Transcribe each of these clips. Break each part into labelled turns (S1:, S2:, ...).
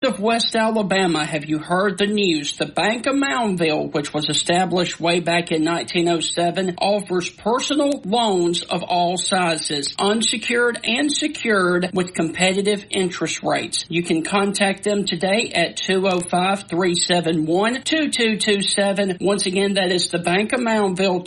S1: Of West Alabama, have you heard the news? The Bank of Moundville, which was established way back in 1907, offers personal loans of all sizes, unsecured and secured, with competitive interest rates. You can contact them today at 205-371-2227. Once again, that is the Bank of Moundville,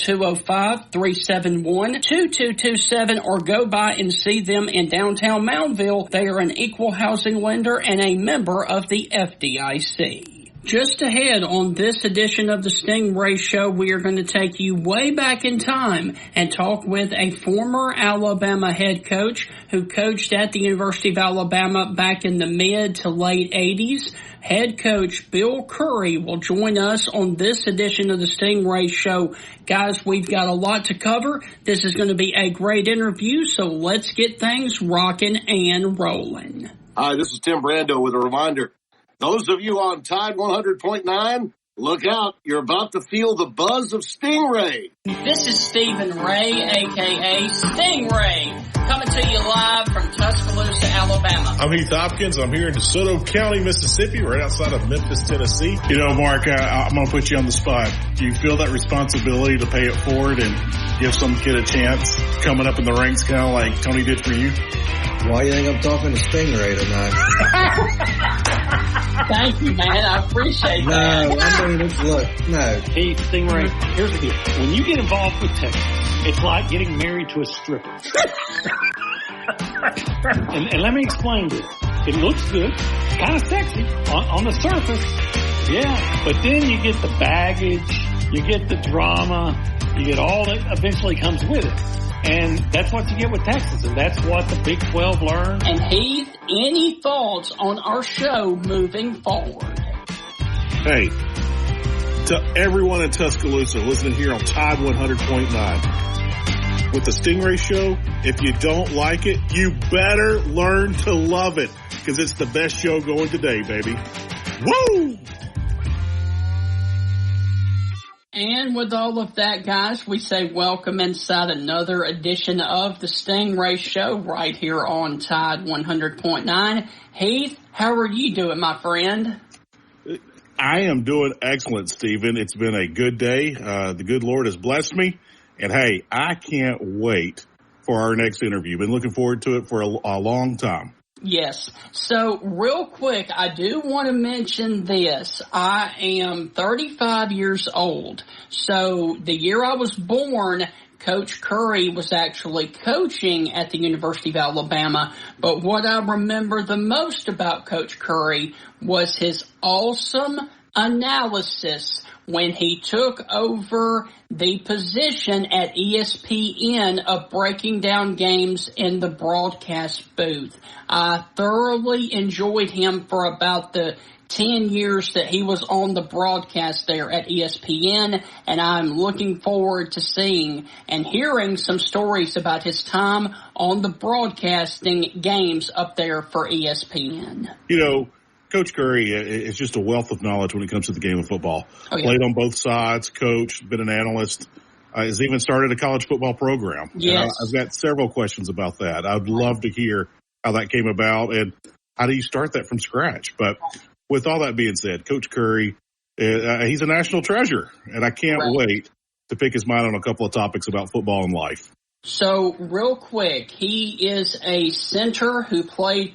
S1: 205-371-2227, or go by and see them in downtown Moundville. They are an equal housing lender and a member of the FDIC. Just ahead on this edition of the Stingray Show, we are going to take you way back in time and talk with a former Alabama head coach who coached at the University of Alabama back in the mid to late 80s. Head coach Bill Curry will join us on this edition of the Stingray Show. Guys, we've got a lot to cover. This is going to be a great interview, so let's get things rocking and rolling.
S2: Hi, this is Tim Brando with a reminder. Those of you on Tide 100.9, look out. You're about to feel the buzz of Stingray.
S1: This is Stephen Ray, a.k.a. Stingray, coming to you live from Tuscaloosa, Alabama.
S3: I'm Heath Hopkins. I'm here in DeSoto County, Mississippi, right outside of Memphis, Tennessee. You know, Mark, I'm going to put you on the spot. Do you feel that responsibility to pay it forward and give some kid a chance coming up in the ranks, kind of like Tony did for you?
S4: Why do you think I'm talking to Stingray tonight?
S1: Thank you, man. I appreciate that.
S4: No, I mean, look, no.
S5: Hey, Stingray, here's the deal. When you get involved with Texas, it's like getting married to a stripper. and let me explain this. It looks good, kind of sexy on the surface. Yeah, but then you get the baggage, you get the drama, you get all that eventually comes with it. And that's what you get with Texas, and that's what the Big 12 learned.
S1: And Heath, any thoughts on our show moving forward?
S3: Hey, to everyone in Tuscaloosa listening here on Tide 100.9. With the Stingray Show, if you don't like it, you better learn to love it, because it's the best show going today, baby. Woo!
S1: And with all of that, guys, we say welcome inside another edition of the Stingray Show right here on Tide 100.9. Heath, how are you doing, my friend?
S3: I am doing excellent, Stephen. It's been a good day. The good Lord has blessed me. And, hey, I can't wait for our next interview. Been looking forward to it for a long time.
S1: Yes. So real quick, I do want to mention this. I am 35 years old. So the year I was born, Coach Curry was actually coaching at the University of Alabama. But what I remember the most about Coach Curry was his awesome analysis when he took over the position at ESPN of breaking down games in the broadcast booth. I thoroughly enjoyed him for about the 10 years that he was on the broadcast there at ESPN, and I'm looking forward to seeing and hearing some stories about his time on the broadcasting games up there for ESPN.
S3: You know, Coach Curry is just a wealth of knowledge when it comes to the game of football.
S1: Oh, yeah.
S3: Played on both sides, coached, been an analyst, has even started a college football program.
S1: Yes.
S3: I've got several questions about that. I'd love to hear how that came about and how do you start that from scratch. But with all that being said, Coach Curry, he's a national treasure, and I can't wait to pick his mind on a couple of topics about football and life.
S1: So, real quick, he is a center who played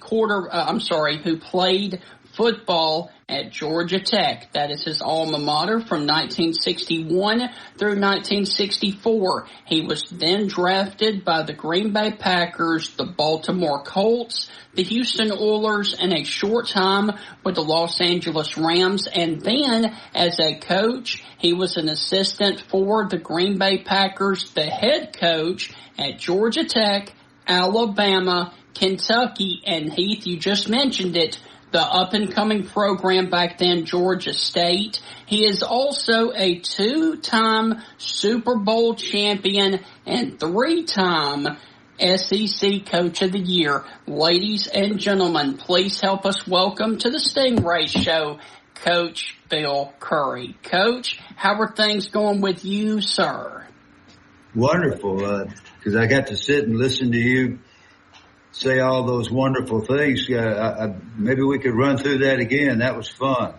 S1: football at Georgia Tech. That is his alma mater from 1961 through 1964. He was then drafted by the Green Bay Packers, the Baltimore Colts, the Houston Oilers, and a short time with the Los Angeles Rams. And then, as a coach, he was an assistant for the Green Bay Packers, the head coach at Georgia Tech, Alabama, Kentucky, and Heath, you just mentioned it, the up-and-coming program back then, Georgia State. He is also a 2-time Super Bowl champion and 3-time SEC Coach of the Year. Ladies and gentlemen, please help us welcome to the Stingray Show, Coach Bill Curry. Coach, how are things going with you, sir?
S4: Wonderful, because I got to sit and listen to you
S6: say all those wonderful things. Maybe we could run through that again. That was fun.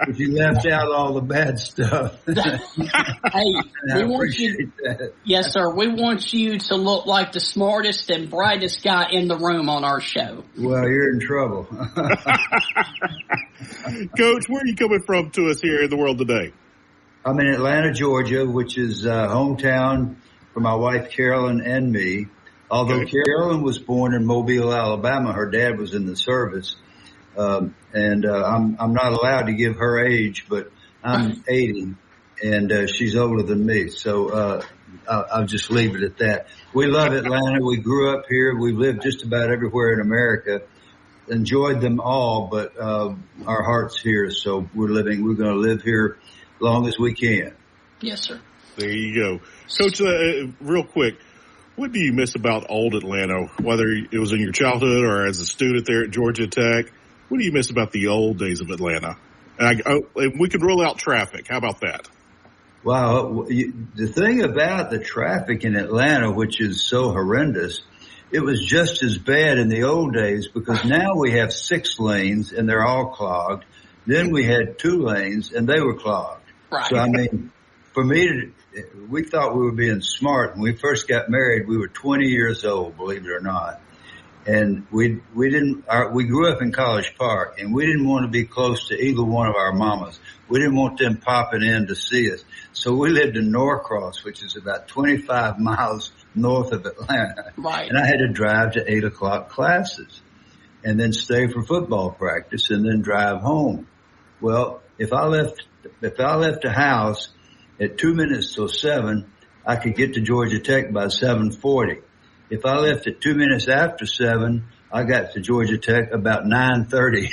S6: But you left out all the bad stuff.
S1: Hey, we want you. Yes, sir. We want you to look like the smartest and brightest guy in the room on our show.
S6: Well, you're in trouble.
S3: Coach, where are you coming from to us here in the world today?
S6: I'm in Atlanta, Georgia, which is hometown for my wife Carolyn and me. Although Carolyn was born in Mobile, Alabama, her dad was in the service. I'm not allowed to give her age, but I'm 80 and she's older than me. So I'll just leave it at that. We love Atlanta. We grew up here. We lived just about everywhere in America. Enjoyed them all, but our heart's here. So we're going to live here as long as we can.
S1: Yes, sir.
S3: There you go. Coach, real quick, what do you miss about old Atlanta, whether it was in your childhood or as a student there at Georgia Tech? What do you miss about the old days of Atlanta? And we could roll out traffic. How about that?
S6: Wow. The thing about the traffic in Atlanta, which is so horrendous, it was just as bad in the old days because now we have 6 lanes and they're all clogged. Then we had 2 lanes and they were clogged.
S1: Right.
S6: So, I mean, for me, we thought we were being smart. When we first got married, we were 20 years old, believe it or not. And we grew up in College Park and we didn't want to be close to either one of our mamas. We didn't want them popping in to see us. So we lived in Norcross, which is about 25 miles north of Atlanta.
S1: Right.
S6: And I had to drive to 8:00 classes and then stay for football practice and then drive home. Well, if I left the house at 2 minutes till 7, I could get to Georgia Tech by 7:40. If I left at 2 minutes after 7, I got to Georgia Tech about 9:30.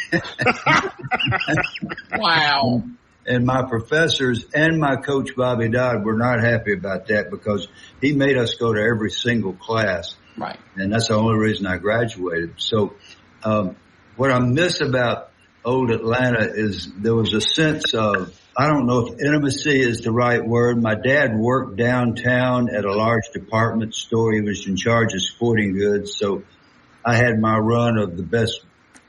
S1: Wow.
S6: And my professors and my coach, Bobby Dodd, were not happy about that because he made us go to every single class.
S1: Right.
S6: And that's the only reason I graduated. So what I miss about old Atlanta is there was a sense of, I don't know if intimacy is the right word. My dad worked downtown at a large department store. He was in charge of sporting goods. So I had my run of the best,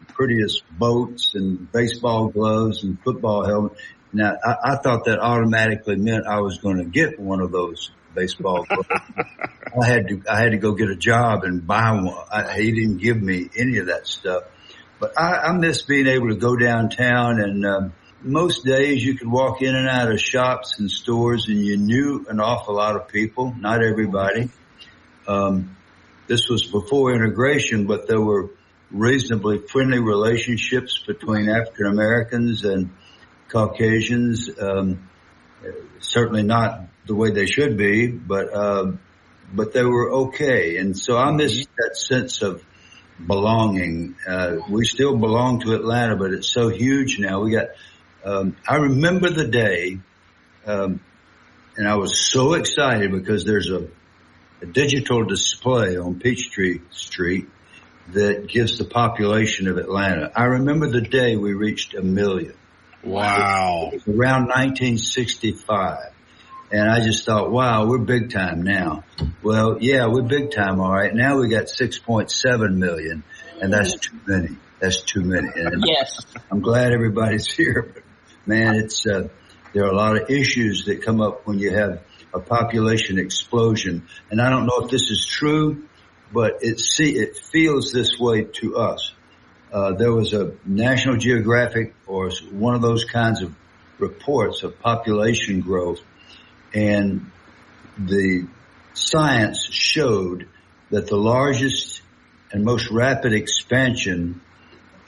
S6: prettiest boats and baseball gloves and football helmet. Now, I thought that automatically meant I was going to get one of those baseball gloves. I had to go get a job and buy one. He didn't give me any of that stuff. But I miss being able to go downtown and, most days you could walk in and out of shops and stores and you knew an awful lot of people, not everybody. This was before integration, but there were reasonably friendly relationships between African Americans and Caucasians. Certainly not the way they should be, but they were okay. And so I miss that sense of belonging. We still belong to Atlanta, but it's so huge now. I remember the day, and I was so excited because there's a digital display on Peachtree Street that gives the population of Atlanta. I remember the day we reached 1 million.
S3: Wow.
S6: It was around 1965. And I just thought, wow, we're big time now. Well, yeah, we're big time. All right. Now we got 6.7 million and that's too many. That's too many. And
S1: yes.
S6: I'm glad everybody's here. But man, there are a lot of issues that come up when you have a population explosion. And I don't know if this is true, but it feels this way to us. There was a National Geographic or one of those kinds of reports of population growth, and the science showed that the largest and most rapid expansion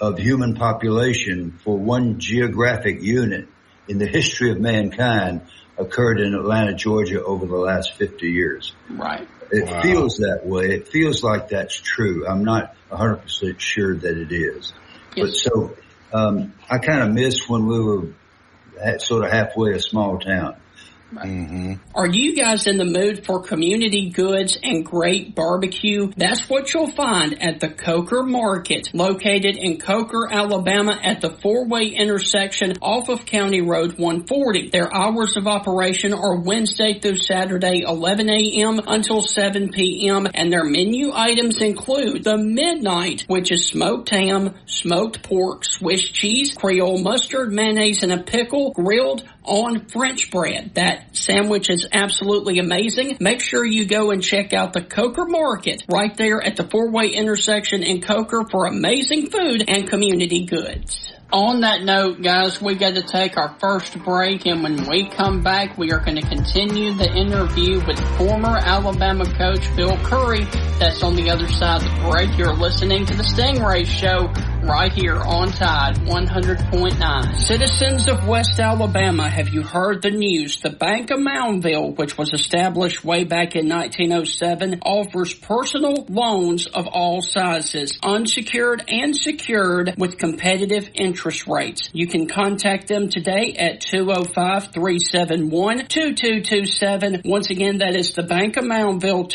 S6: of human population for one geographic unit in the history of mankind occurred in Atlanta, Georgia over the last 50 years.
S1: Right.
S6: It feels that way. It feels like that's true. I'm not 100% sure that it is. Yes. But so, I kind of miss when we were sort of halfway a small town.
S1: Right. Are you guys in the mood for community goods and great barbecue? That's what you'll find at the Coker Market, located in Coker, Alabama, at the four-way intersection off of County Road 140. Their hours of operation are Wednesday through Saturday, 11 a.m. until 7 p.m., and their menu items include the Midnight, which is smoked ham, smoked pork, Swiss cheese, Creole mustard, mayonnaise, and a pickle, grilled on French bread. That sandwich is absolutely amazing. Make sure you go and check out the Coker Market right there at the four-way intersection in Coker for amazing food and community goods. On that note, guys, we got to take our first break, and when we come back, we are going to continue the interview with former Alabama coach Phil Curry. That's on the other side of the break. You're listening to the Stingray Show right here on Tide 100.9. Citizens of West Alabama, have you heard the news? The Bank of Moundville, which was established way back in 1907, offers personal loans of all sizes, unsecured and secured, with competitive interest rates. You can contact them today at 205-371-2227. Once again, that is the Bank of Moundville,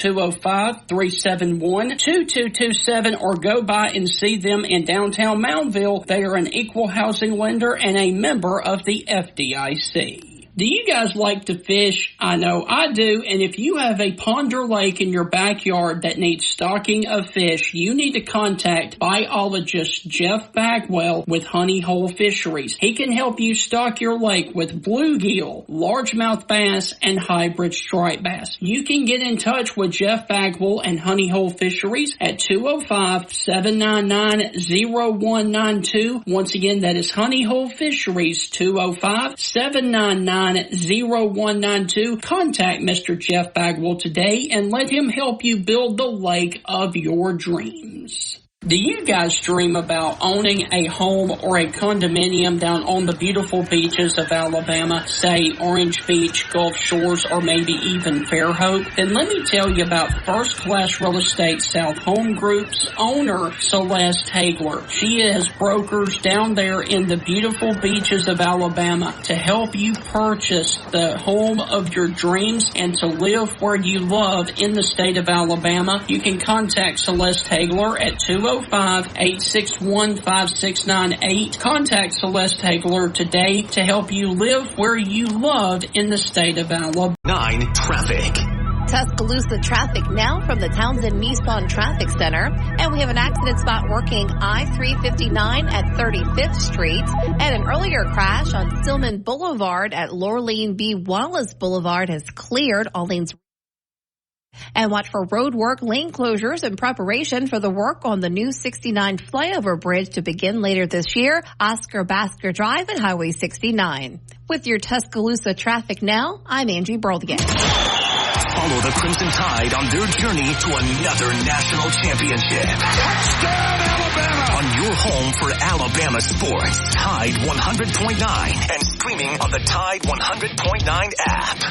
S1: 205-371-2227, or go by and see them in downtown Moundville. They are an equal housing lender and a member of the FDIC. Do you guys like to fish? I know I do, and if you have a pond or lake in your backyard that needs stocking of fish, you need to contact biologist Jeff Bagwell with Honey Hole Fisheries. He can help you stock your lake with bluegill, largemouth bass, and hybrid striped bass. You can get in touch with Jeff Bagwell and Honey Hole Fisheries at 205-799-0192. Once again, that is Honey Hole Fisheries, 205-799-0192. Contact Mr. Jeff Bagwell today and let him help you build the lake of your dreams. Do you guys dream about owning a home or a condominium down on the beautiful beaches of Alabama, say Orange Beach, Gulf Shores, or maybe even Fairhope? Then let me tell you about First Class Real Estate South Home Group's owner, Celeste Hagler. She has brokers down there in the beautiful beaches of Alabama to help you purchase the home of your dreams and to live where you love in the state of Alabama. You can contact Celeste Hagler at 205-861-5698. Contact Celeste Hagler today to help you live where you love in the state of Alabama.
S7: 9 traffic.
S8: Tuscaloosa traffic now from the Townsend Nissan Traffic Center. And we have an accident spot working I-359 at 35th Street. And an earlier crash on Stillman Boulevard at Lorleen B. Wallace Boulevard has cleared. All lanes. And watch for road work, lane closures, and preparation for the work on the new 69 flyover bridge to begin later this year, Oscar Basker Drive and Highway 69. With your Tuscaloosa traffic now, I'm Angie Burlingame.
S7: Follow the Crimson Tide on their journey to another national championship. Touchdown, Alabama! On your home for Alabama sports, Tide 100.9, and streaming on the Tide 100.9 app.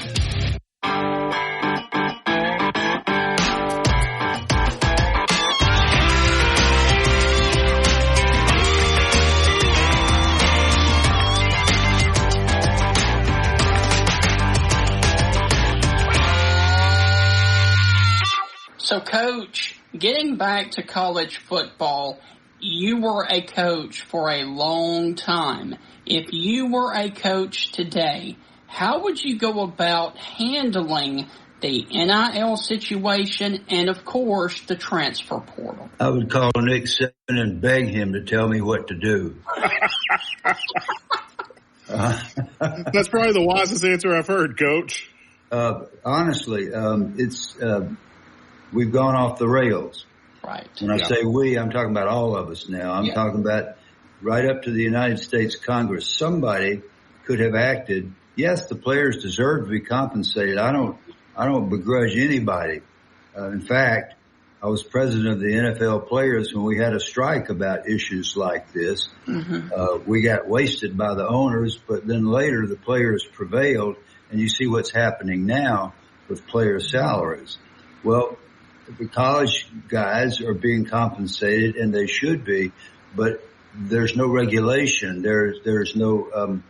S1: So, Coach, getting back to college football, you were a coach for a long time. If you were a coach today, how would you go about handling the NIL situation and, of course, the transfer portal?
S6: I would call Nick Saban and beg him to tell me what to do.
S3: That's probably the wisest answer I've heard, Coach.
S6: Honestly, we've gone off the rails.
S1: Right.
S6: When I say we, I'm talking about all of us now. I'm talking about right up to the United States Congress. Somebody could have acted. Yes, the players deserve to be compensated. I don't begrudge anybody. In fact, I was president of the NFL players when we had a strike about issues like this. Mm-hmm. We got wasted by the owners, but then later the players prevailed, and you see what's happening now with player salaries. Well, the college guys are being compensated, and they should be, but there's no regulation. There's no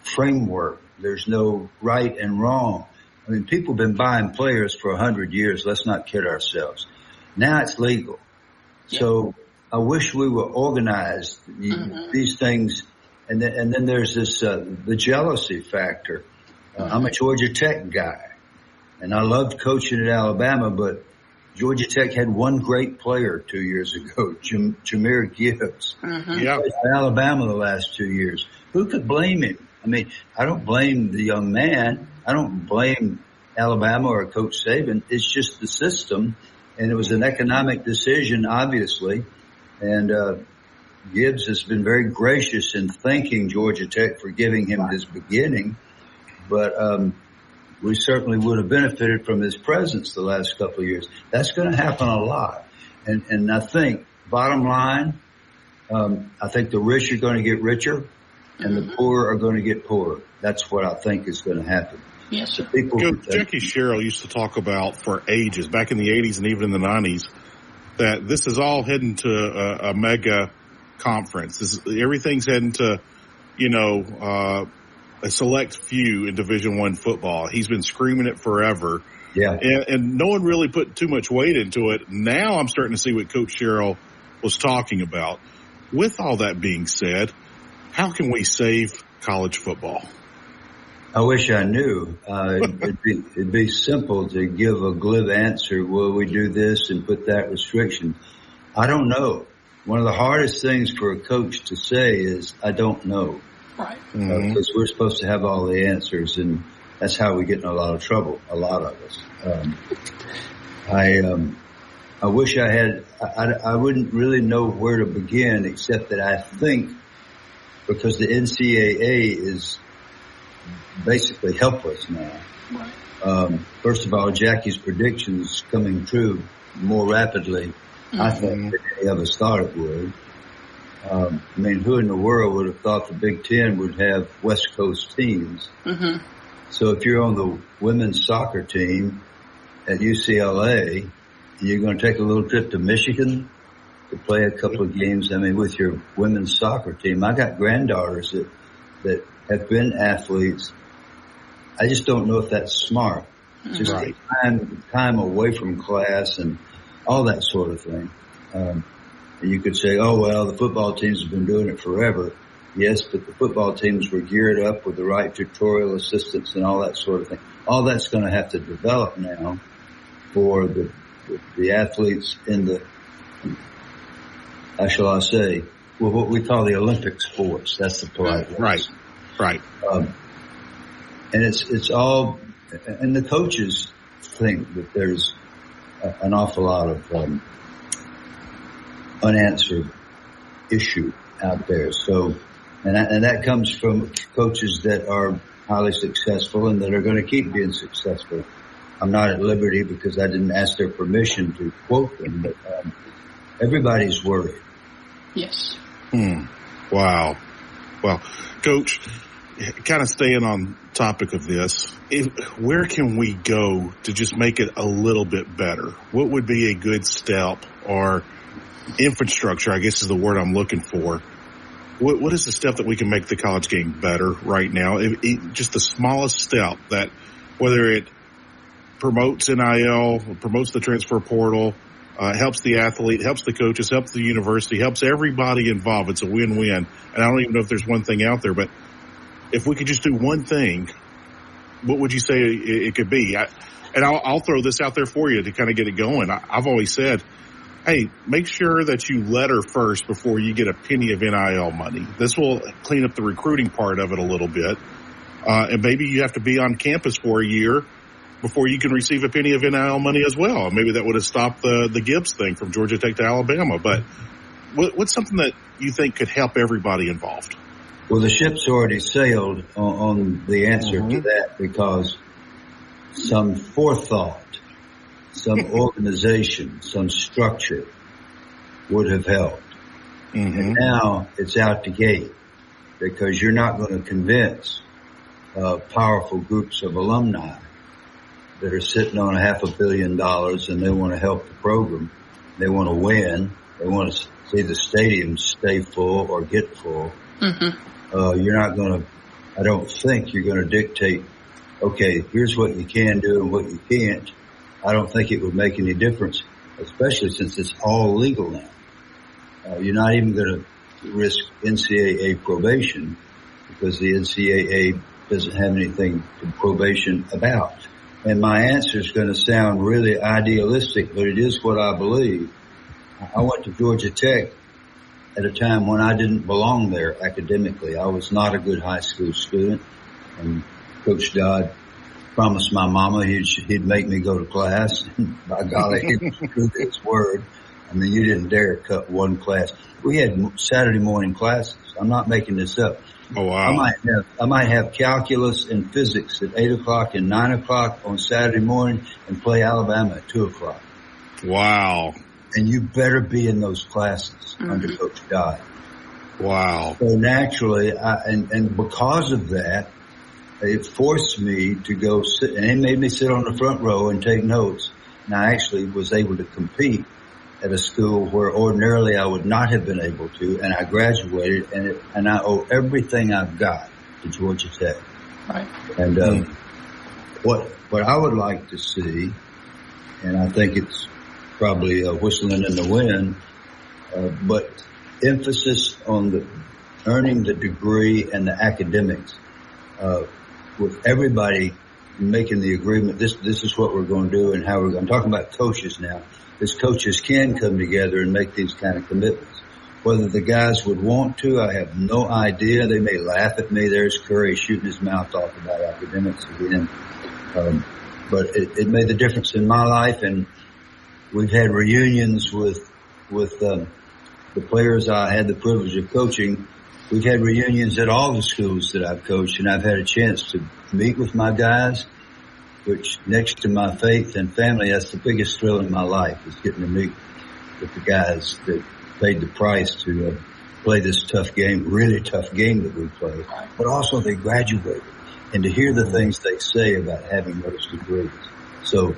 S6: framework. There's no right and wrong. I mean, people have been buying players for 100 years. Let's not kid ourselves. Now it's legal. Yeah. So I wish we were organized. These things. And then there's this, the jealousy factor. I'm a Georgia Tech guy, and I loved coaching at Alabama, but Georgia Tech had one great player 2 years ago, Jahmyr Gibbs.
S3: Yeah.
S6: Alabama the last 2 years. Who could blame him? I mean, I don't blame the young man. I don't blame Alabama or Coach Saban. It's just the system, and it was an economic decision, obviously. And Gibbs has been very gracious in thanking Georgia Tech for giving him his beginning, but we certainly would have benefited from his presence the last couple of years. That's going to happen a lot. And I think, bottom line, I think the rich are going to get richer and the poor are going to get poorer. That's what I think is going to happen.
S1: Yes, sir.
S3: Jackie Sherrill used to talk about for ages, back in the 80s and even in the 90s, that this is all heading to a mega conference. Everything's heading to, a select few in Division I football. He's been screaming it forever.
S6: Yeah.
S3: And no one really put too much weight into it. Now I'm starting to see what Coach Sherrill was talking about. With all that being said, how can we save college football?
S6: I wish I knew. It'd be simple to give a glib answer. Will we do this and put that restriction? I don't know. One of the hardest things for a coach to say is, I don't know.
S1: Right.
S6: Because we're supposed to have all the answers, and that's how we get in a lot of trouble, a lot of us. I wish I had, I wouldn't really know where to begin, except that I think because the NCAA is basically helpless now.
S1: Right.
S6: First of all, Jackie's predictions coming true more rapidly, I think, than any of us thought it would. I mean, who in the world would have thought the Big Ten would have West Coast teams? So if you're on the women's soccer team at UCLA, you're going to take a little trip to Michigan to play a couple of games, I mean, with your women's soccer team. I got granddaughters that have been athletes. I just don't know if that's smart. Just
S3: right.
S6: time away from class and all that sort of thing. And you could say, oh, well, the football teams have been doing it forever. Yes, but the football teams were geared up with the right tutorial assistants and all that sort of thing. All that's going to have to develop now for the athletes in the, how shall I say, well, what we call the Olympic sports. That's the polite word.
S3: Right.
S6: And it's all, and the coaches think that there's an awful lot of unanswered issue out there. So, and that comes from coaches that are highly successful and that are going to keep being successful. I'm not at liberty because I didn't ask their permission to quote them, but everybody's worried.
S1: Yes.
S3: Wow. Well, Coach, kind of staying on topic of this, where can we go to just make it a little bit better? What would be a good step, or infrastructure, I guess is the word I'm looking for. What is the step that we can make the college game better right now? Just the smallest step, that whether it promotes NIL, promotes the transfer portal, helps the athlete, helps the coaches, helps the university, helps everybody involved. It's a win-win. And I don't even know if there's one thing out there, but if we could just do one thing, what would you say it could be? I'll throw this out there for you to kind of get it going. I've always said, hey, make sure that you letter first before you get a penny of NIL money. This will clean up the recruiting part of it a little bit. And maybe you have to be on campus for a year before you can receive a penny of NIL money as well. Maybe that would have stopped the Gibbs thing from Georgia Tech to Alabama. But what's something that you think could help everybody involved?
S6: Well, the ship's already sailed on the answer to that, because some forethought, some organization, some structure would have helped. And now it's out the gate, because you're not going to convince powerful groups of alumni that are sitting on $500 million and they want to help the program. They want to win. They want to see the stadium stay full or get full. You're not going to I don't think you're going to dictate, okay, here's what you can do and what you can't. I don't think it would make any difference, especially since it's all legal now. You're not even going to risk NCAA probation because the NCAA doesn't have anything to probation about. And my answer is going to sound really idealistic, but it is what I believe. I went to Georgia Tech at a time when I didn't belong there academically. I was not a good high school student, and Coach Dodd promised my mama he'd make me go to class. By golly, he was true to his word. I mean, you didn't dare cut one class. We had Saturday morning classes. I'm not making this up.
S3: Oh, wow.
S6: I might have calculus and physics at 8 o'clock and 9 o'clock on Saturday morning and play Alabama at 2 o'clock.
S3: Wow.
S6: And you better be in those classes under Coach Dodd.
S3: Wow.
S6: So naturally, and because of that, it forced me to go sit, and it made me sit on the front row and take notes. And I actually was able to compete at a school where ordinarily I would not have been able to, and I graduated, and I owe everything I've got to Georgia Tech.
S1: Right.
S6: And what I would like to see, and I think it's probably whistling in the wind, but emphasis on the earning the degree and the academics, with everybody making the agreement. This is what we're going to do and how we're going. I'm talking about coaches now. Because coaches can come together and make these kind of commitments. Whether the guys would want to, I have no idea. They may laugh at me. There's Curry shooting his mouth off about academics again. But it made the difference in my life, and we've had reunions with the players I had the privilege of coaching. We've had reunions at all the schools that I've coached, and I've had a chance to meet with my guys, which next to my faith and family, that's the biggest thrill in my life, is getting to meet with the guys that paid the price to play this tough game, really tough game that we play. But also they graduated, and to hear the things they say about having those degrees. So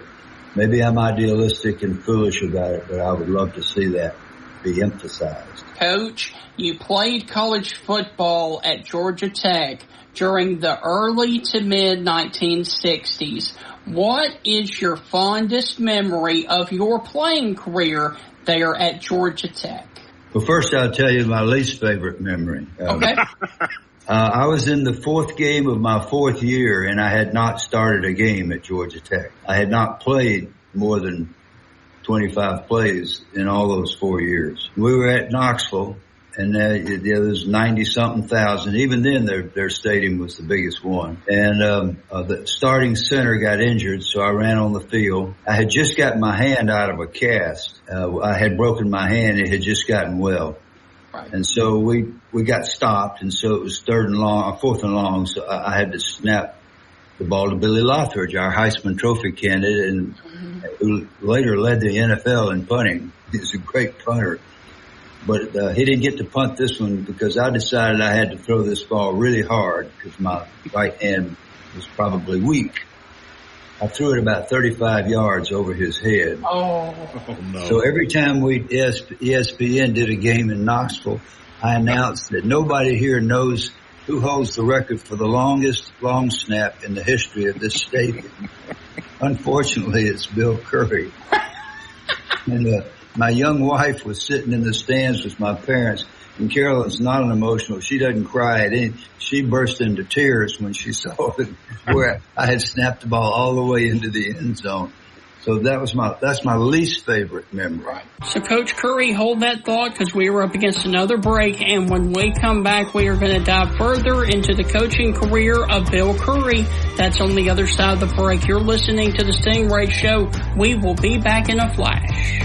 S6: maybe I'm idealistic and foolish about it, but I would love to see that be emphasized.
S1: Coach, you played college football at Georgia Tech during the early to mid 1960s. What is your fondest memory of your playing career there at Georgia Tech?
S6: Well, first I'll tell you my least favorite memory.
S1: Okay.
S6: I was in the fourth game of my fourth year, and I had not started a game at Georgia Tech. I had not played more than 25 plays in all those 4 years. We were at Knoxville, and there was 90-something thousand. Even then, their stadium was the biggest one. And the starting center got injured, so I ran on the field. I had just gotten my hand out of a cast. I had broken my hand. It had just gotten well. Right. And so we got stopped, and so it was fourth and long, so I had to snap the ball to Billy Lothridge, our Heisman Trophy candidate, and who later led the NFL in punting. He was a great punter. But he didn't get to punt this one because I decided I had to throw this ball really hard because my right hand was probably weak. I threw it about 35 yards over his head.
S1: Oh
S3: no.
S6: So every time ESPN did a game in Knoxville, I announced that nobody here knows who holds the record for the longest long snap in the history of this stadium. Unfortunately, it's Bill Curry. And my young wife was sitting in the stands with my parents, and Carolyn's not an emotional. She doesn't cry at any. She burst into tears when she saw it, where I had snapped the ball all the way into the end zone. So that's my least favorite memory.
S1: So, Coach Curry, hold that thought because we are up against another break. And when we come back, we are going to dive further into the coaching career of Bill Curry. That's on the other side of the break. You're listening to the Stingray Show. We will be back in a flash.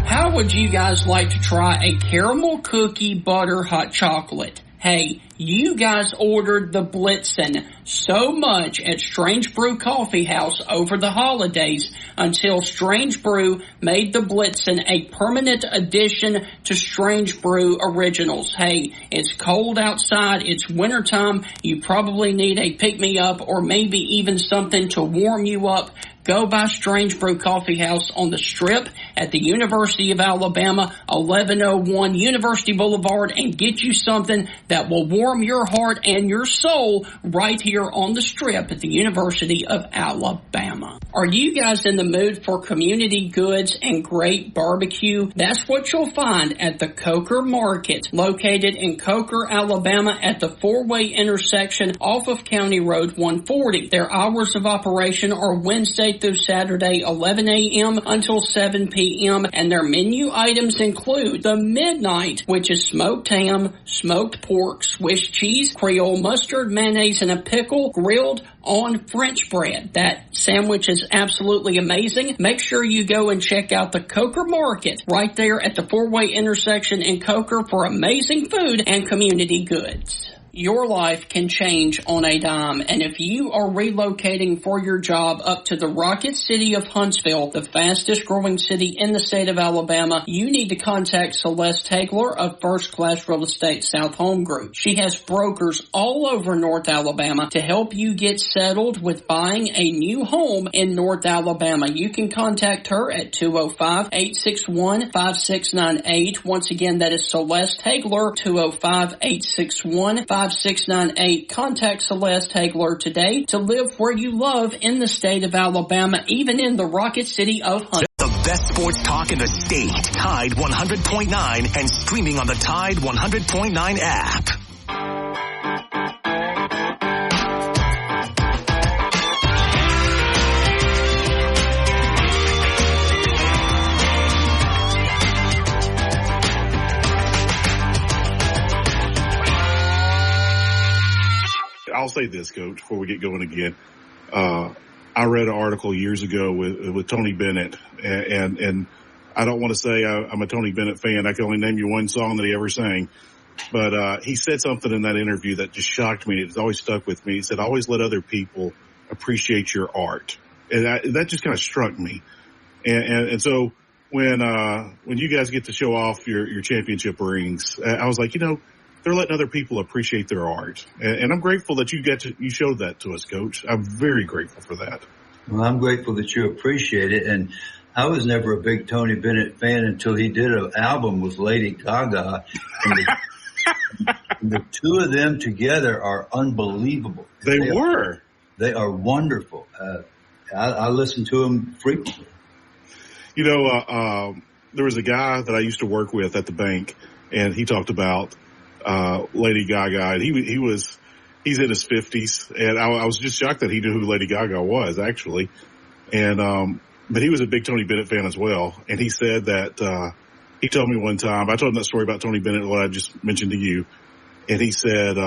S1: How would you guys like to try a caramel cookie butter hot chocolate? Hey, you guys ordered the Blitzen so much at Strange Brew Coffee House over the holidays until Strange Brew made the Blitzen a permanent addition to Strange Brew Originals. Hey, it's cold outside, it's wintertime, you probably need a pick-me-up or maybe even something to warm you up. Go by Strange Brew Coffee House on the Strip at the University of Alabama, 1101 University Boulevard, and get you something that will warm your heart and your soul right here on the Strip at the University of Alabama. Are you guys in the mood for community goods and great barbecue? That's what you'll find at the Coker Market, located in Coker, Alabama at the four-way intersection off of County Road 140. Their hours of operation are Wednesday through Saturday, 11 a.m. until 7 p.m., and their menu items include the Midnight, which is smoked ham, smoked pork, Swiss cheese, Creole mustard, mayonnaise, and a pickle, grilled on French bread. That sandwich is absolutely amazing. Make sure you go and check out the Coker Market right there at the four-way intersection in Coker for amazing food and community goods. Your life can change on a dime, and if you are relocating for your job up to the Rocket City of Huntsville, the fastest growing city in the state of Alabama, you need to contact Celeste Hagler of First Class Real Estate South Home Group. She has brokers all over North Alabama to help you get settled with buying a new home in North Alabama. You can contact her at 205-861-5698. Once again, that is Celeste Hagler, 205-861-5698. 5698. Contact Celeste Hagler today to live where you love in the state of Alabama, even in the Rocket City of Huntsville.
S7: The best sports talk in the state. Tide 100.9 and streaming on the Tide 100.9 app.
S3: I'll say this, Coach, before we get going again. I read an article years ago with Tony Bennett, and I don't want to say I'm a Tony Bennett fan. I can only name you one song that he ever sang. But he said something in that interview that just shocked me. It's always stuck with me. He said, always let other people appreciate your art. And that just kind of struck me. And so when you guys get to show off your championship rings, I was like, they're letting other people appreciate their art. And I'm grateful that you showed that to us, Coach. I'm very grateful for that.
S6: Well, I'm grateful that you appreciate it. And I was never a big Tony Bennett fan until he did an album with Lady Gaga. And the two of them together are unbelievable.
S3: They were.
S6: They are wonderful. I listen to them frequently.
S3: There was a guy that I used to work with at the bank, and he talked about Lady Gaga, and he's in his 50s, and I was just shocked that he knew who Lady Gaga was, actually. And but he was a big Tony Bennett fan as well, and he said that he told me one time, I told him that story about Tony Bennett, what I just mentioned to you, and he said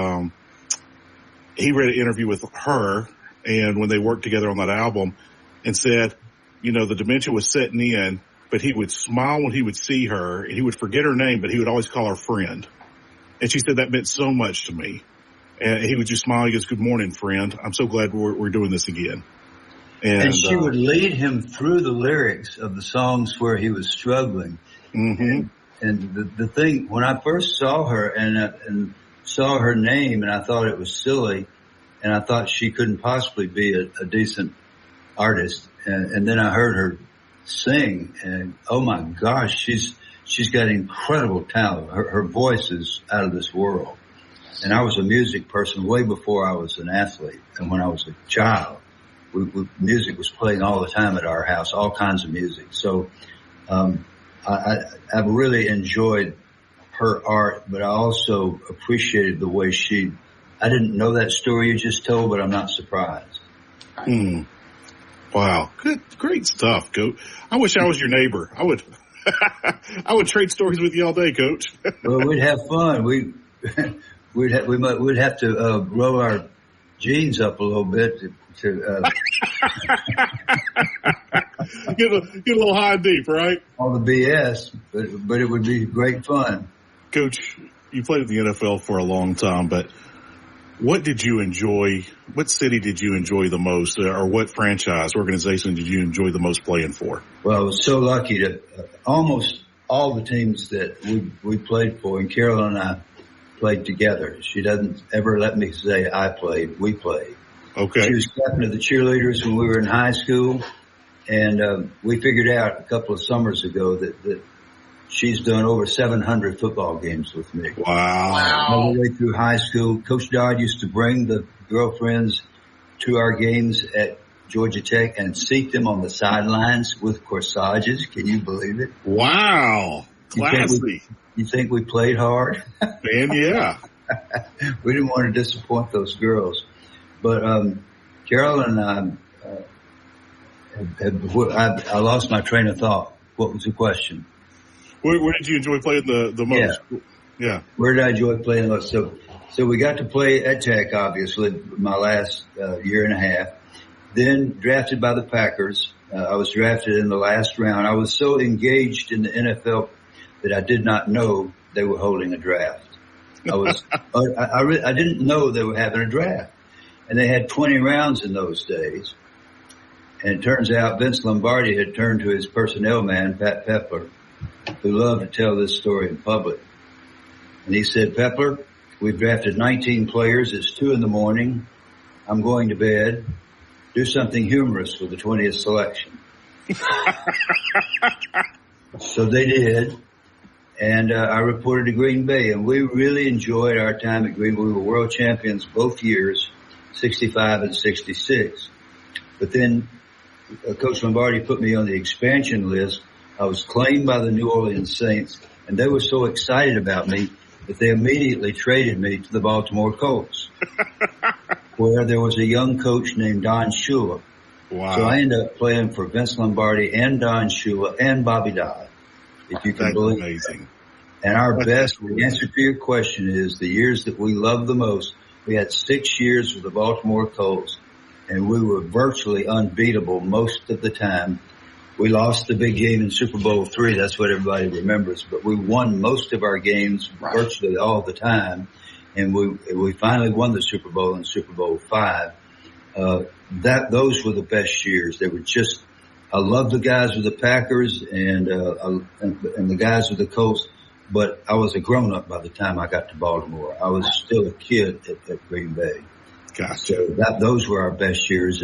S3: he read an interview with her, and when they worked together on that album, and said, the dementia was setting in, but he would smile when he would see her, and he would forget her name, but he would always call her friend. And she said that meant so much to me. And he would just smile. He goes, "Good morning, friend. I'm so glad we're doing this again." And
S6: she would lead him through the lyrics of the songs where he was struggling.
S3: Mm-hmm.
S6: And the thing, when I first saw her and saw her name, and I thought it was silly, and I thought she couldn't possibly be a decent artist. And then I heard her sing, and oh my gosh, she's got incredible talent. Her voice is out of this world. And I was a music person way before I was an athlete. And when I was a child, music was playing all the time at our house, all kinds of music. So I've really enjoyed her art, but I also appreciated the way I didn't know that story you just told, but I'm not surprised.
S3: Wow. Great stuff, Coach. I wish I was your neighbor. I would trade stories with you all day, Coach.
S6: Well, we'd have fun. We'd have to roll our jeans up a little bit to
S3: get a little high and deep, right?
S6: All the BS, but it would be great fun.
S3: Coach, you played in the NFL for a long time, but what did you enjoy? What city did you enjoy the most, or what franchise organization did you enjoy the most playing for?
S6: Well, I was so lucky to almost all the teams that we played for, and Carol and I played together. She doesn't ever let me say I played. We played.
S3: Okay.
S6: She was captain of the cheerleaders when we were in high school. And we figured out a couple of summers ago that she's done over 700 football games with me.
S3: Wow.
S6: All the way through high school. Coach Dodd used to bring the girlfriends to our games at Georgia Tech and seat them on the sidelines with corsages. Can you believe it?
S3: Wow. Classy.
S6: You think we played hard?
S3: Man, yeah.
S6: We didn't want to disappoint those girls. But Carolyn and I lost my train of thought. What was the question?
S3: Where did you enjoy playing the most? Yeah.
S6: Where did I enjoy playing the most? So we got to play at Tech, obviously, my last year and a half. Then drafted by the Packers. I was drafted in the last round. I was so engaged in the NFL that I did not know they were holding a draft. I didn't know they were having a draft. And they had 20 rounds in those days. And it turns out Vince Lombardi had turned to his personnel man, Pat Pepler, who loved to tell this story in public. And he said, Pepler, we've drafted 19 players. It's 2 a.m. I'm going to bed. Do something humorous with the 20th selection. So they did. And I reported to Green Bay. And we really enjoyed our time at Green Bay. We were world champions both years, 65 and 66. But then Coach Lombardi put me on the expansion list. I was claimed by the New Orleans Saints, and they were so excited about me that they immediately traded me to the Baltimore Colts, where there was a young coach named Don Shula.
S3: Wow.
S6: So I ended up playing for Vince Lombardi and Don Shula and Bobby Dodd, if you can believe it.
S3: Amazing.
S6: And the answer to your question is the years that we loved the most. We had 6 years with the Baltimore Colts, and we were virtually unbeatable most of the time. We lost the big game in Super Bowl III. That's what everybody remembers. But we won most of our games virtually all the time. And we finally won the Super Bowl in Super Bowl V. Those were the best years. They were just, I love the guys with the Packers and the guys with the Colts. But I was a grown up by the time I got to Baltimore. I was still a kid at Green Bay.
S3: Gotcha.
S6: So those were our best years.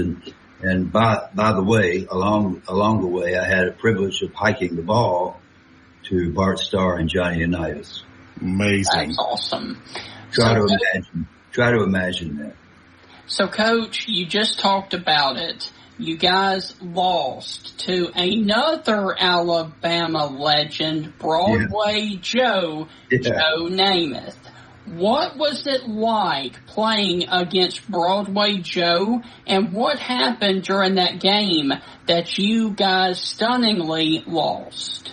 S6: And by the way, along the way, I had a privilege of hiking the ball to Bart Starr and Johnny Unitas.
S3: Amazing.
S1: That's awesome.
S6: Try to imagine that.
S1: So, Coach, you just talked about it. You guys lost to another Alabama legend, Broadway Joe, Joe Namath. What was it like playing against Broadway Joe, and what happened during that game that you guys stunningly lost?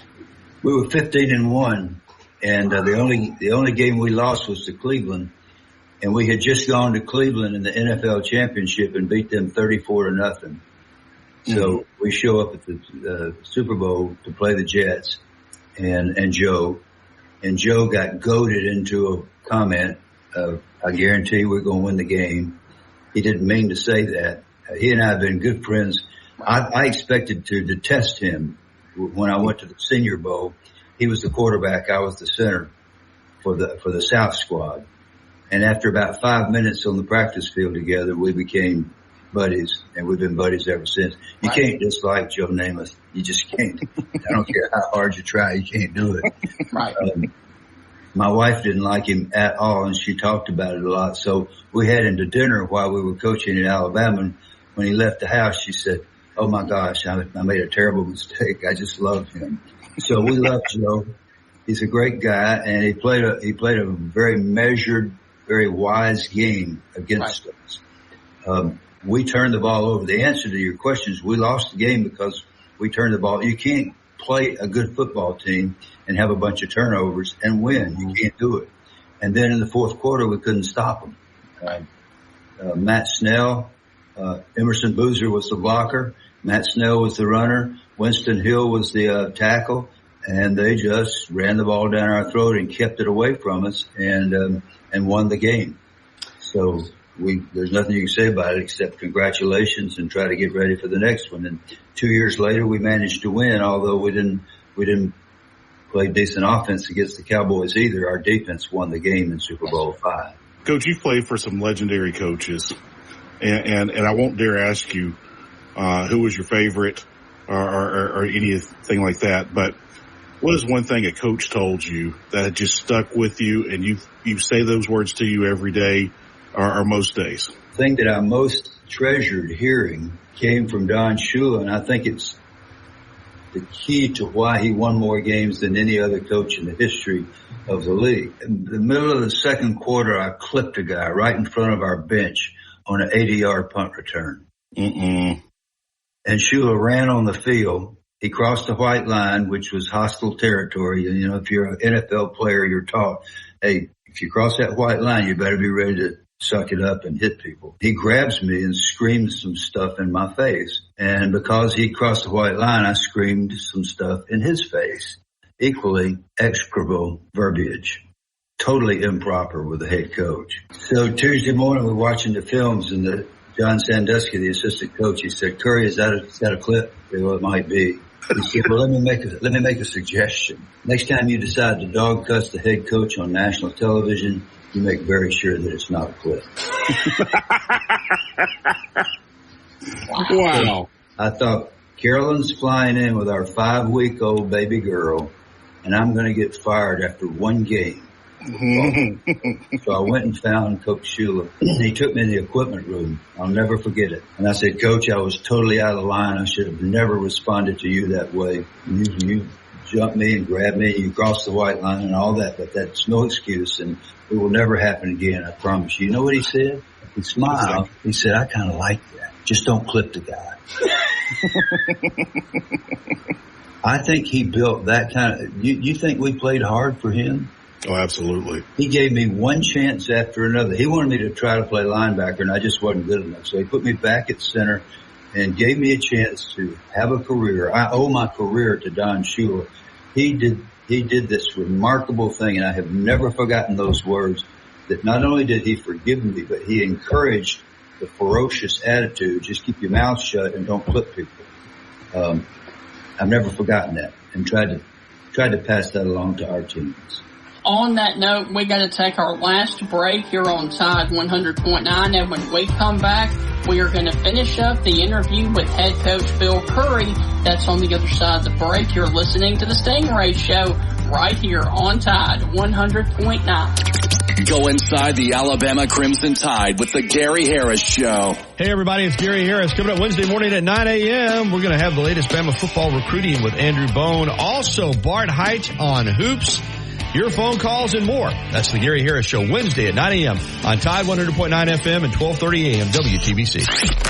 S6: We were 15-1, and the only game we lost was to Cleveland, and we had just gone to Cleveland in the NFL championship and beat them 34-0. So we show up at the Super Bowl to play the Jets and Joe got goaded into a comment of, I guarantee we're going to win the game. He didn't mean to say that. He and I have been good friends. I expected to detest him when I went to the Senior Bowl. He was the quarterback. I was the center for the South squad. And after about 5 minutes on the practice field together, we became buddies, and we've been buddies ever since. You can't dislike Joe Namath. You just can't. I don't care how hard you try. You can't do it.
S1: Right.
S6: My wife didn't like him at all, and she talked about it a lot. So we had him to dinner while we were coaching in Alabama. And when he left the house, she said, "Oh my gosh, I made a terrible mistake. I just love him." So we love Joe. He's a great guy, and he played a very measured, very wise game against us. We turned the ball over. The answer to your question is we lost the game because we turned the ball. You can't play a good football team and have a bunch of turnovers and win. You can't do it. And then in the fourth quarter, we couldn't stop them. Matt Snell, Emerson Boozer was the blocker. Matt Snell was the runner. Winston Hill was the tackle. And they just ran the ball down our throat and kept it away from us and won the game. So there's nothing you can say about it except congratulations and try to get ready for the next one. And 2 years later, we managed to win, although we didn't play decent offense against the Cowboys either. Our defense won the game in Super Bowl V.
S3: Coach, you've played for some legendary coaches, and I won't dare ask you who was your favorite, or anything like that. But what is one thing a coach told you that just stuck with you and you say those words to you every day or most days?
S6: The thing that I most treasured hearing came from Don Shula, and I think it's the key to why he won more games than any other coach in the history of the league. In the middle of the second quarter, I clipped a guy right in front of our bench on an 80-yard punt return. And Shula ran on the field. He crossed the white line, which was hostile territory. And, if you're an NFL player, you're taught, hey, if you cross that white line, you better be ready to suck it up and hit people. He grabs me and screams some stuff in my face. And because he crossed the white line, I screamed some stuff in his face. Equally execrable verbiage. Totally improper with the head coach. So Tuesday morning, we're watching the films, and John Sandusky, the assistant coach, he said, "Curry, is that a clip?" I said, "Well, it might be." He said, "Well, let me make a suggestion. Next time you decide to dog cuss the head coach on national television, you make very sure that it's not a clip."
S3: Wow.
S6: I thought, Carolyn's flying in with our 5-week-old baby girl, and I'm going to get fired after one game. So I went and found Coach Shula. He took me in the equipment room. I'll never forget it. And I said, "Coach, I was totally out of line. I should have never responded to you that way. You jumped me and grabbed me. You crossed the white line and all that, but that's no excuse, and it will never happen again. I promise you." You know what he said? He smiled. He said, "I kind of like that. Just don't clip the guy." I think he built that kind of, you think we played hard for him?
S3: Oh, absolutely.
S6: He gave me one chance after another. He wanted me to try to play linebacker, and I just wasn't good enough. So he put me back at center and gave me a chance to have a career. I owe my career to Don Shula. He did this remarkable thing, and I have never forgotten those words, that not only did he forgive me, but he encouraged the ferocious attitude. Just keep your mouth shut and don't clip people. I've never forgotten that, and tried to pass that along to our teams.
S1: On that note, we got to take our last break here on Tide 100.9, and when we come back, we are going to finish up the interview with head coach Bill Curry. That's on the other side of the break. You're listening to the Stingray Show right here on Tide 100.9.
S7: Go inside the Alabama Crimson Tide with the Gary Harris Show.
S9: Hey everybody, it's Gary Harris. Coming up Wednesday morning at 9 a.m., we're going to have the latest Bama football recruiting with Andrew Bone. Also, Bart Height on hoops. Your phone calls and more. That's the Gary Harris Show, Wednesday at 9 a.m. on Tide 100.9 FM and 1230 a.m. WTBC.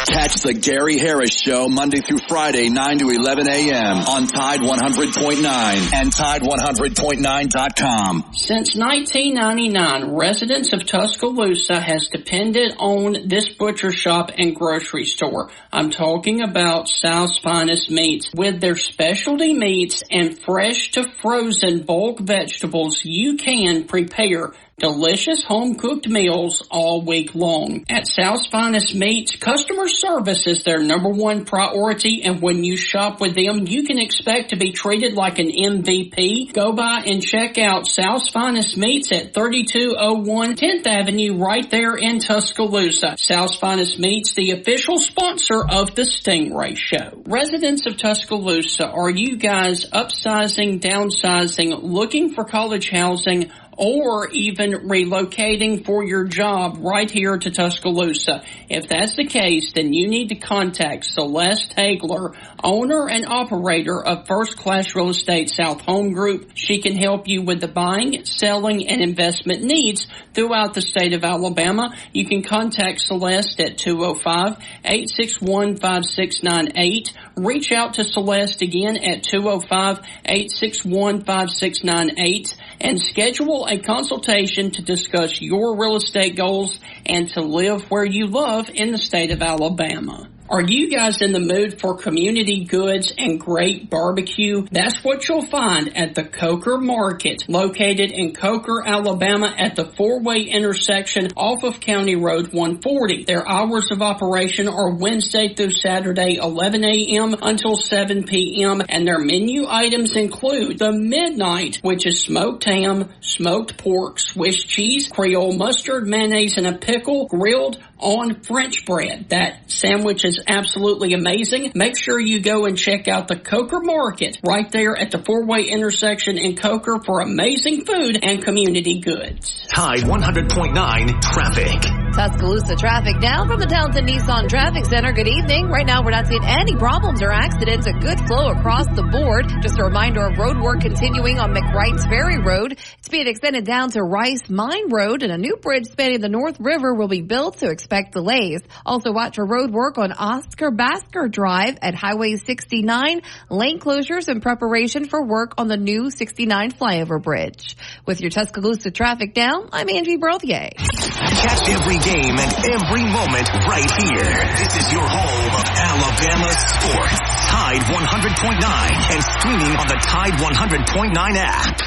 S7: Catch the Gary Harris Show Monday through Friday, 9 to 11 a.m. on Tide 100.9 and Tide100.9.com.
S1: Since 1999, residents of Tuscaloosa has depended on this butcher shop and grocery store. I'm talking about South's Finest Meats. With their specialty meats and fresh to frozen bulk vegetables, you can prepare delicious home-cooked meals all week long. At South's Finest Meats, customer service is their number one priority, and when you shop with them, you can expect to be treated like an MVP. Go by and check out South's Finest Meats at 3201 10th Avenue right there in Tuscaloosa. South's Finest Meats, the official sponsor of the Stingray Show. Residents of Tuscaloosa, are you guys upsizing, downsizing, looking for college housing, or even relocating for your job right here to Tuscaloosa? If that's the case, then you need to contact Celeste Hagler, owner and operator of First Class Real Estate South Home Group. She can help you with the buying, selling, and investment needs throughout the state of Alabama. You can contact Celeste at 205-861-5698. Reach out to Celeste again at 205-861-5698 and schedule a consultation to discuss your real estate goals and to live where you love in the state of Alabama. Are you guys in the mood for community goods and great barbecue? That's what you'll find at the Coker Market, located in Coker, Alabama at the four-way intersection off of County Road 140. Their hours of operation are Wednesday through Saturday, 11 a.m. until 7 p.m., and their menu items include the Midnight, which is smoked ham, smoked pork, Swiss cheese, Creole mustard, mayonnaise, and a pickle, grilled on French bread. That sandwich is absolutely amazing. Make sure you go and check out the Coker Market right there at the four-way intersection in Coker for amazing food and community goods.
S7: Tide 100.9 traffic.
S8: Tuscaloosa traffic now from the Townsend Nissan Traffic Center. Good evening. Right now, we're not seeing any problems or accidents. A good flow across the board. Just a reminder of road work continuing on McWright's Ferry Road. It's being extended down to Rice Mine Road, and a new bridge spanning the North River will be built, so expect delays. Also, watch for road work on Oscar Basker Drive at Highway 69. Lane closures in preparation for work on the new 69 flyover bridge. With your Tuscaloosa traffic down, I'm Angie Berthier.
S7: Catch every game and every moment right here. This is your home of Alabama sports. Tide 100.9 and streaming on the Tide 100.9 app.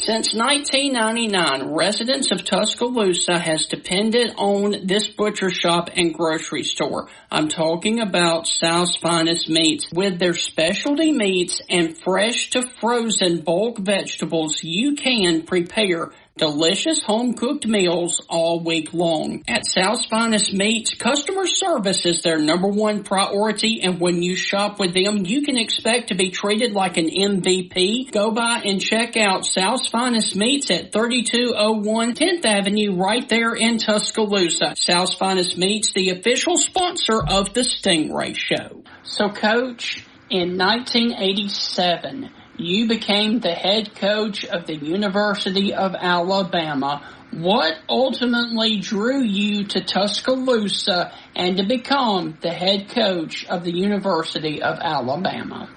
S1: Since 1999, residents of Tuscaloosa has depended on this butcher shop and grocery store. I'm talking about South's Finest Meats. With their specialty meats and fresh to frozen bulk vegetables, you can prepare delicious home-cooked meals all week long. At South's Finest Meats, customer service is their number one priority, and when you shop with them, you can expect to be treated like an MVP. Go by and check out South's Finest Meats at 3201 10th Avenue right there in Tuscaloosa. South's Finest Meats, the official sponsor of the Stingray Show. So, Coach, in 1987, you became the head coach of the University of Alabama. What ultimately drew you to Tuscaloosa and to become the head coach of the University of Alabama?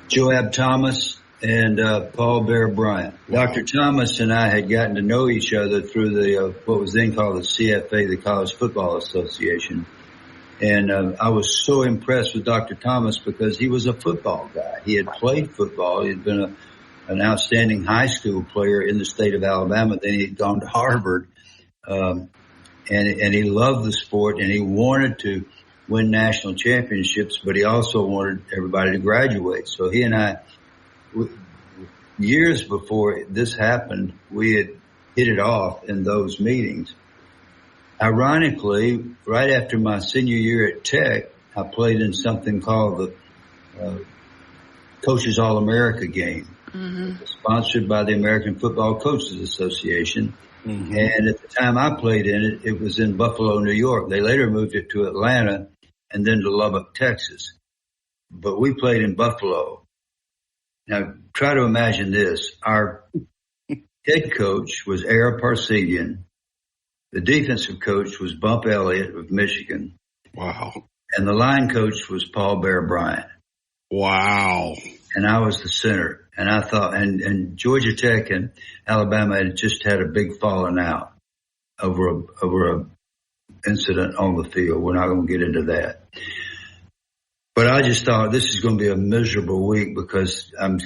S6: Joab Thomas and Paul Bear Bryant. Dr. Thomas and I had gotten to know each other through the what was then called the CFA, the College Football Association. And I was so impressed with Dr. Thomas because he was a football guy. He had played football. He had been an outstanding high school player in the state of Alabama. Then he'd gone to Harvard. And he loved the sport, and he wanted to win national championships, but he also wanted everybody to graduate. So he and I, years before this happened, we had hit it off in those meetings. Ironically, right after my senior year at Tech, I played in something called the Coaches All-America game, sponsored by the American Football Coaches Association. Mm-hmm. And at the time I played in it, it was in Buffalo, New York. They later moved it to Atlanta and then to Lubbock, Texas. But we played in Buffalo. Now, try to imagine this. Our head coach was Ara Parsegian. The defensive coach was Bump Elliott of Michigan.
S3: Wow.
S6: And the line coach was Paul Bear Bryant.
S3: Wow.
S6: And I was the center. And I thought, and Georgia Tech and Alabama had just had a big falling out over a incident on the field. We're not going to get into that. But I just thought this is going to be a miserable week because I'm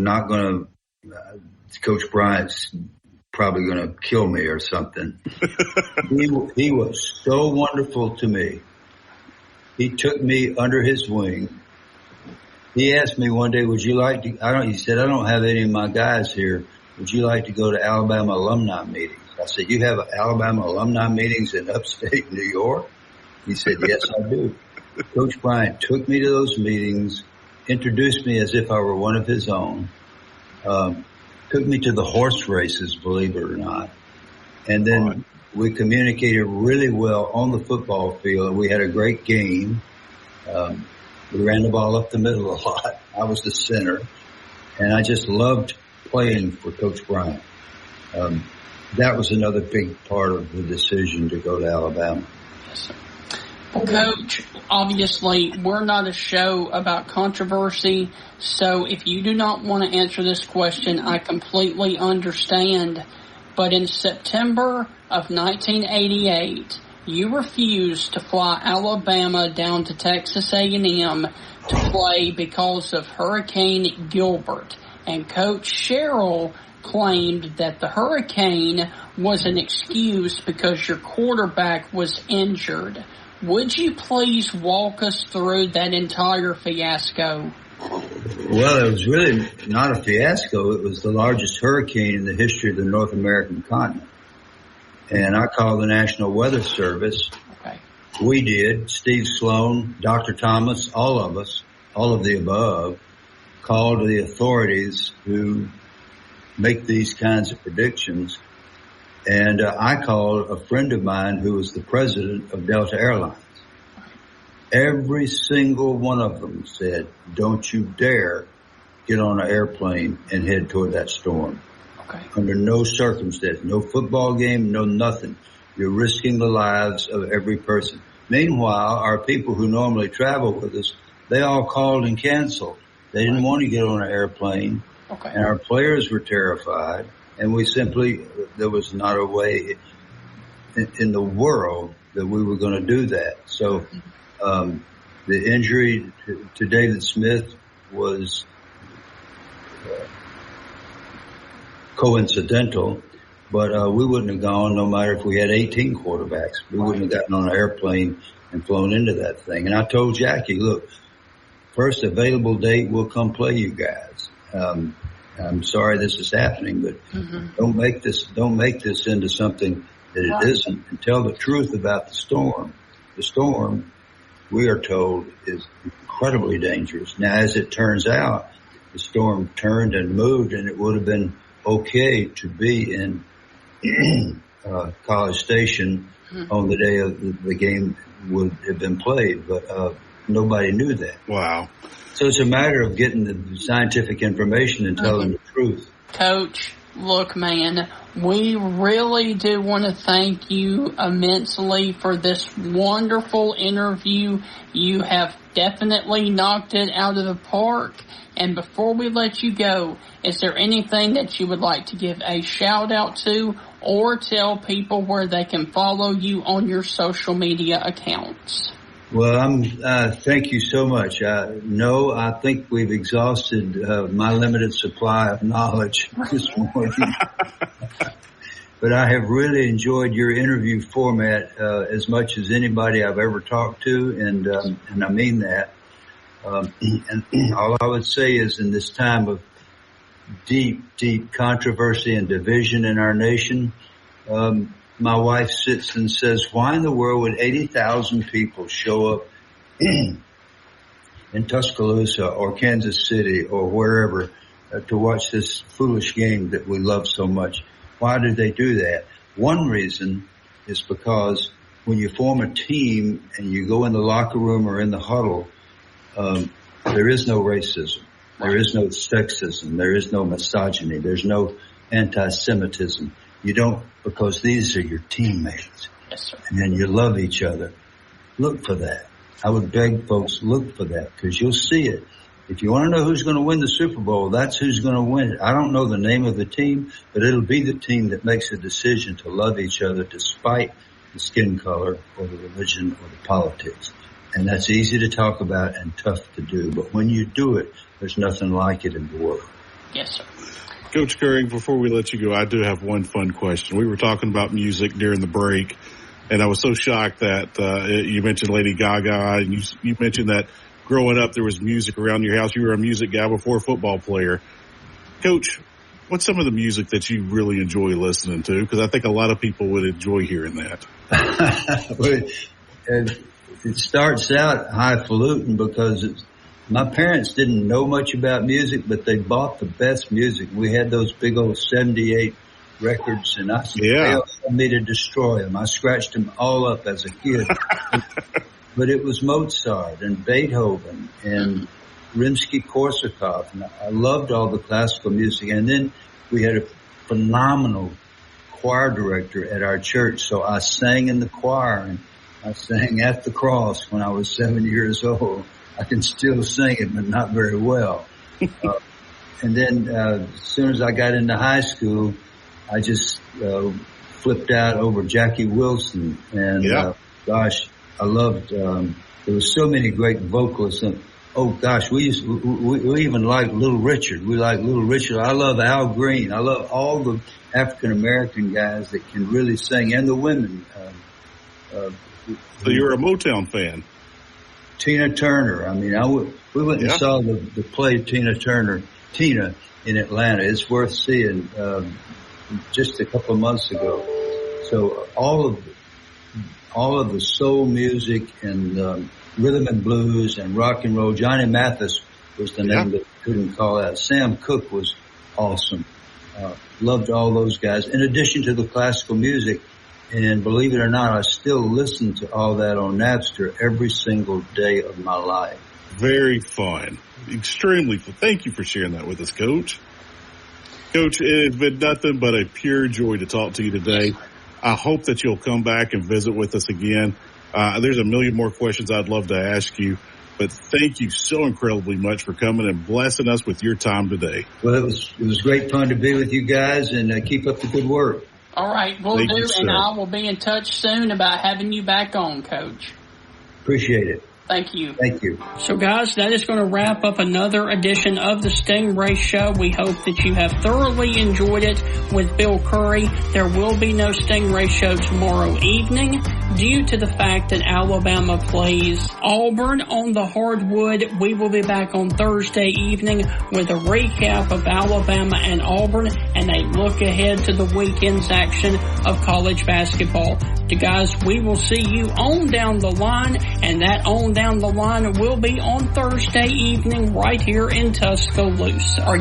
S6: not going to, Coach Bryant's probably going to kill me or something. He was so wonderful to me. He took me under his wing. He asked me one day, would you like to, he said, I don't have any of my guys here. Would you like to go to Alabama alumni meetings? I said, you have Alabama alumni meetings in upstate New York? He said, yes, I do. Coach Bryant took me to those meetings, introduced me as if I were one of his own, took me to the horse races, believe it or not. And then we communicated really well on the football field. We had a great game. We ran the ball up the middle a lot. I was the center. And I just loved playing for Coach Bryant. That was another big part of the decision to go to Alabama.
S1: Yes, well, Coach, obviously we're not a show about controversy, so if you do not want to answer this question, I completely understand. But in September of 1988, you refused to fly Alabama down to Texas A&M to play because of Hurricane Gilbert. And Coach Sherrill claimed that the hurricane was an excuse because your quarterback was injured. Would you please walk us through that entire fiasco?
S6: Well, it was really not a fiasco. It was the largest hurricane in the history of the North American continent. And I called the National Weather Service.
S1: Okay.
S6: We did. Steve Sloan, Dr. Thomas, all of us, all of the above, called the authorities who make these kinds of predictions. And I called a friend of mine who was the president of Delta Airlines. Every single one of them said, don't you dare get on an airplane and head toward that storm.
S1: Okay.
S6: Under no circumstance, no football game, no nothing. You're risking the lives of every person. Meanwhile, our people who normally travel with us, they all called and canceled. They didn't want to get on an airplane.
S1: Okay.
S6: And our players were terrified. And there was not a way in the world that we were going to do that. So, the injury to David Smith was coincidental, but we wouldn't have gone no matter if we had 18 quarterbacks. We wouldn't have gotten on an airplane and flown into that thing. And I told Jackie, look, first available date, we'll come play you guys. I'm sorry this is happening, but don't make this into something that it isn't, and tell the truth about the storm. The storm, we are told, is incredibly dangerous. Now, as it turns out, the storm turned and moved, and it would have been okay to be in College Station on the day of the game would have been played, but nobody knew that.
S3: Wow.
S6: So it's a matter of getting the scientific information and telling the truth.
S1: Coach, look, man, we really do want to thank you immensely for this wonderful interview. You have definitely knocked it out of the park. And before we let you go, is there anything that you would like to give a shout out to or tell people where they can follow you on your social media accounts?
S6: Well, thank you so much. No, I think we've exhausted my limited supply of knowledge this morning. But I have really enjoyed your interview format as much as anybody I've ever talked to, and I mean that. And all I would say is, in this time of deep, deep controversy and division in our nation, my wife sits and says, why in the world would 80,000 people show up in Tuscaloosa or Kansas City or wherever to watch this foolish game that we love so much? Why did they do that? One reason is because when you form a team and you go in the locker room or in the huddle, there is no racism. There is no sexism. There is no misogyny. There's no anti-Semitism. You don't, because these are your teammates.
S1: Yes, sir.
S6: And you love each other. Look for that. I would beg folks, look for that, because you'll see it. If you want to know who's going to win the Super Bowl, that's who's going to win it. I don't know the name of the team, but it'll be the team that makes a decision to love each other despite the skin color or the religion or the politics. And that's easy to talk about and tough to do. But when you do it, there's nothing like it in the world.
S1: Yes, sir.
S3: Coach Curry, before we let you go, I do have one fun question. We were talking about music during the break, and I was so shocked that you mentioned Lady Gaga, and you mentioned that growing up there was music around your house. You were a music guy before a football player. Coach, what's some of the music that you really enjoy listening to? Because I think a lot of people would enjoy hearing that.
S6: It starts out highfalutin because my parents didn't know much about music, but they bought the best music. We had those big old 78 records, and they told me to destroy them. I scratched them all up as a kid. But it was Mozart and Beethoven and Rimsky-Korsakov. And I loved all the classical music. And then we had a phenomenal choir director at our church, so I sang in the choir, and I sang At the Cross when I was 7 years old. I can still sing it, but not very well. And then as soon as I got into high school, I just flipped out over Jackie Wilson. And gosh, I loved there were so many great vocalists. Oh gosh, we even like Little Richard. We like Little Richard. I love Al Green. I love all the African American guys that can really sing, and the women.
S3: So you're a Motown fan?
S6: Tina Turner. I mean, we went and saw the play Tina in Atlanta. It's worth seeing. Just a couple of months ago. So all of the soul music and rhythm and blues and rock and roll. Johnny Mathis was the name that couldn't call out. Sam Cooke was awesome. Loved all those guys. In addition to the classical music, and believe it or not, I still listen to all that on Napster every single day of my life.
S3: Very fun. Extremely fun. Thank you for sharing that with us, Coach. Coach, it has been nothing but a pure joy to talk to you today. I hope that you'll come back and visit with us again. There's a million more questions I'd love to ask you, but thank you so incredibly much for coming and blessing us with your time today.
S6: Well, it was great fun to be with you guys, and keep up the good work.
S1: All right, we'll do, and I will be in touch soon about having you back on, Coach.
S6: Appreciate it.
S1: Thank you.
S6: Thank you.
S1: So, guys, that is going to wrap up another edition of the Stingray Show. We hope that you have thoroughly enjoyed it with Bill Curry. There will be no Stingray Show tomorrow evening due to the fact that Alabama plays Auburn on the hardwood. We will be back on Thursday evening with a recap of Alabama and Auburn and a look ahead to the weekend's action of college basketball. So, guys, we will see you on down the line, and that on down the line will be on Thursday evening right here in Tuscaloosa.